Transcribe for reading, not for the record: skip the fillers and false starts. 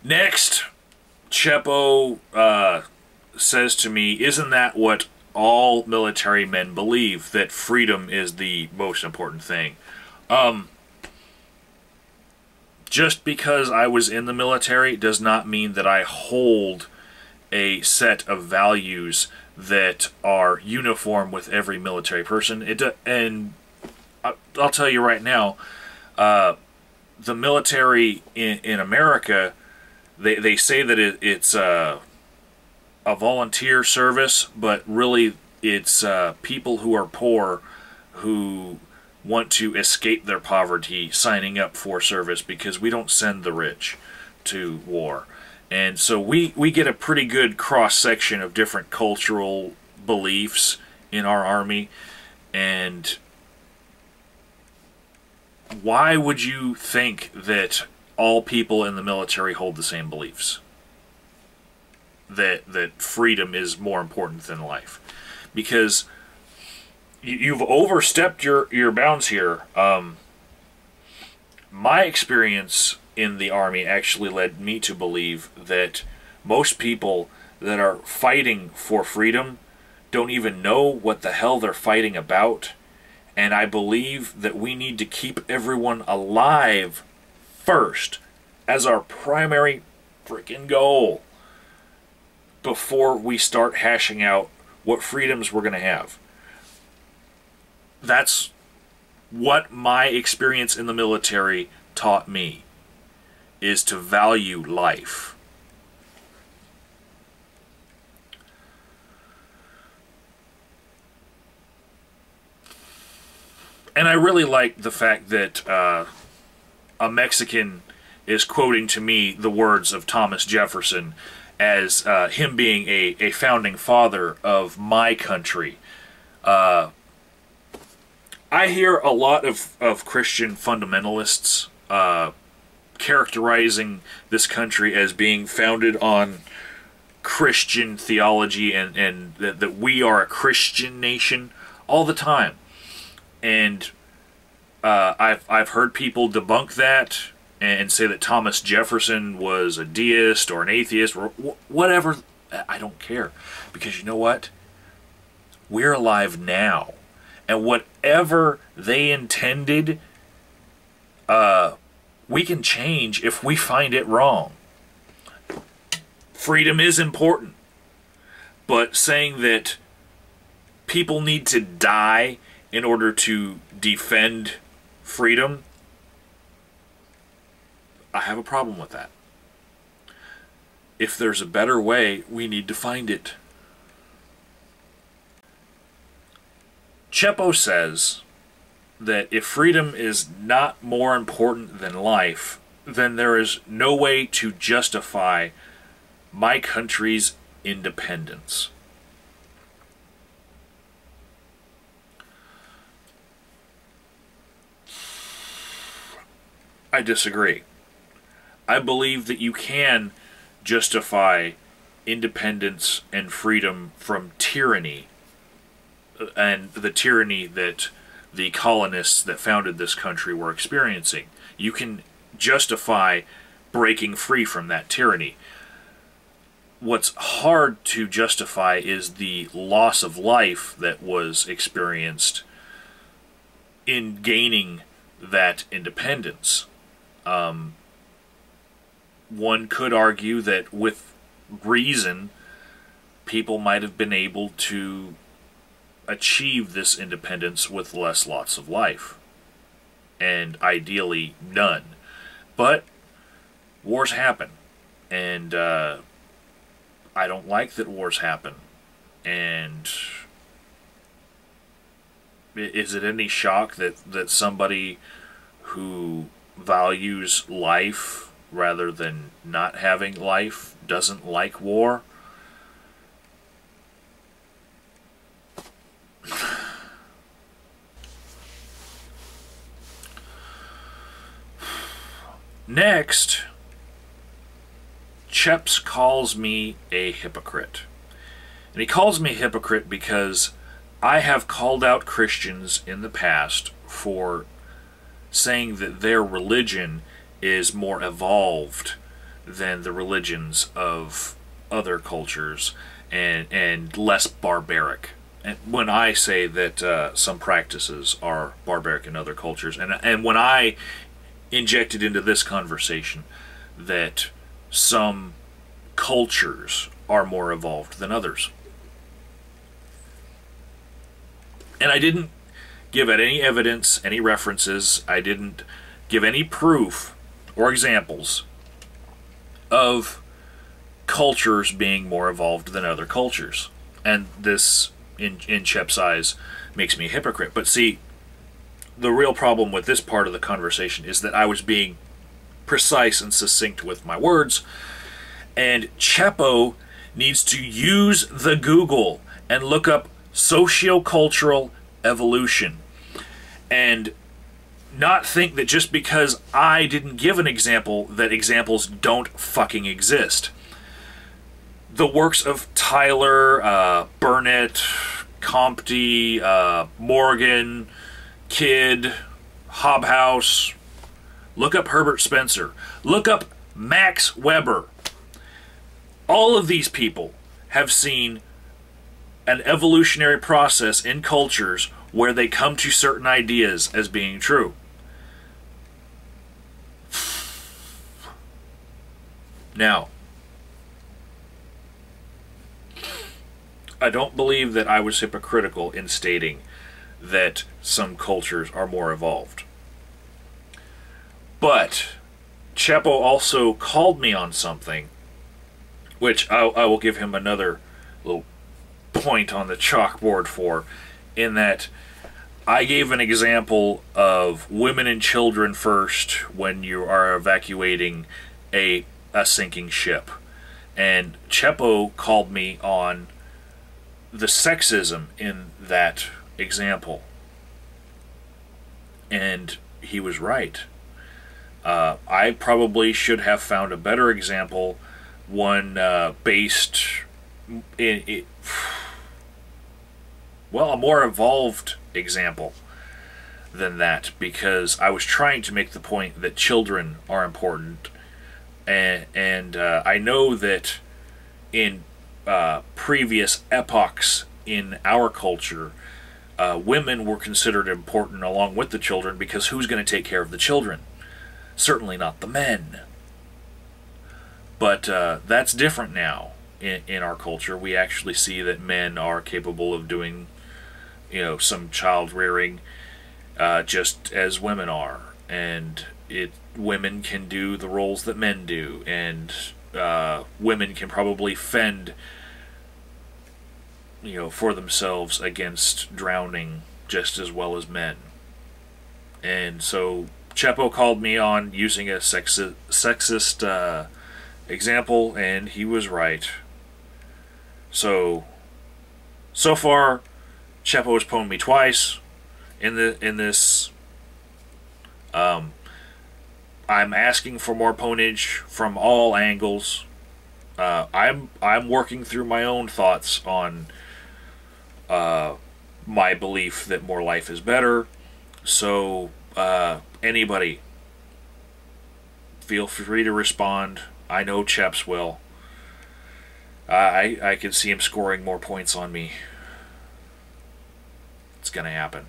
Next, Chepo says to me, isn't that what all military men believe, that freedom is the most important thing? Just because I was in the military does not mean that I hold a set of values that are uniform with every military person. And I'll tell you right now, the military in America, they say that it's a volunteer service, but really it's people who are poor who want to escape their poverty signing up for service, because we don't send the rich to war. And so we get a pretty good cross-section of different cultural beliefs in our Army. And why would you think that all people in the military hold the same beliefs? That freedom is more important than life? Because you've overstepped your bounds here. My experience in the Army actually led me to believe that most people that are fighting for freedom don't even know what the hell they're fighting about. And I believe that we need to keep everyone alive first as our primary freaking goal before we start hashing out what freedoms we're going to have. That's what my experience in the military taught me, is to value life. And I really like the fact that a Mexican is quoting to me the words of Thomas Jefferson as him being a founding father of my country. I hear a lot of Christian fundamentalists characterizing this country as being founded on Christian theology, and that we are a Christian nation all the time. And I've heard people debunk that and say that Thomas Jefferson was a deist or an atheist or whatever. I don't care, because you know what? We're alive now. And whatever they intended, we can change if we find it wrong. Freedom is important. But saying that people need to die in order to defend freedom, I have a problem with that. If there's a better way, we need to find it. Chepo says that if freedom is not more important than life, then there is no way to justify my country's independence. I disagree. I believe that you can justify independence and freedom from tyranny, and the tyranny that the colonists that founded this country were experiencing. You can justify breaking free from that tyranny. What's hard to justify is the loss of life that was experienced in gaining that independence. One could argue that with reason, people might have been able to achieve this independence with less loss of life, and ideally none. But wars happen, and I don't like that wars happen. And is it any shock that somebody who values life rather than not having life doesn't like war? Next, Cheps calls me a hypocrite. And he calls me a hypocrite because I have called out Christians in the past for saying that their religion is more evolved than the religions of other cultures, and less barbaric. And when I say that some practices are barbaric in other cultures, and when I injected into this conversation that some cultures are more evolved than others. And I didn't give it any evidence, any references. I didn't give any proof or examples of cultures being more evolved than other cultures. And this, in Shep's eyes, makes me a hypocrite. But see, the real problem with this part of the conversation is that I was being precise and succinct with my words, and Chepo needs to use the Google and look up sociocultural evolution, and not think that just because I didn't give an example that examples don't fucking exist. The works of Tyler, Burnett, Compte, Morgan, Kidd, Hobhouse. Look up Herbert Spencer. Look up Max Weber. All of these people have seen an evolutionary process in cultures where they come to certain ideas as being true. Now, I don't believe that I was hypocritical in stating that some cultures are more evolved. But Chepo also called me on something, which I will give him another little point on the chalkboard for, in that I gave an example of women and children first when you are evacuating a sinking ship. And Chepo called me on the sexism in that example. And he was right. I probably should have found a better example, one based in well, a more evolved example than that, because I was trying to make the point that children are important, and I know that in previous epochs in our culture, women were considered important along with the children, because who's going to take care of the children? Certainly not the men. But that's different now in our culture. We actually see that men are capable of doing, some child rearing, just as women are, and women can do the roles that men do, and women can probably fend, for themselves against drowning just as well as men. And so Chepo called me on using a sexist example, and he was right. So far, Chepo has pwned me twice in this. I'm asking for more pwnage from all angles. I'm working through my own thoughts on my belief that more life is better. So anybody, feel free to respond. I know Cheps will. I can see him scoring more points on me. It's gonna happen.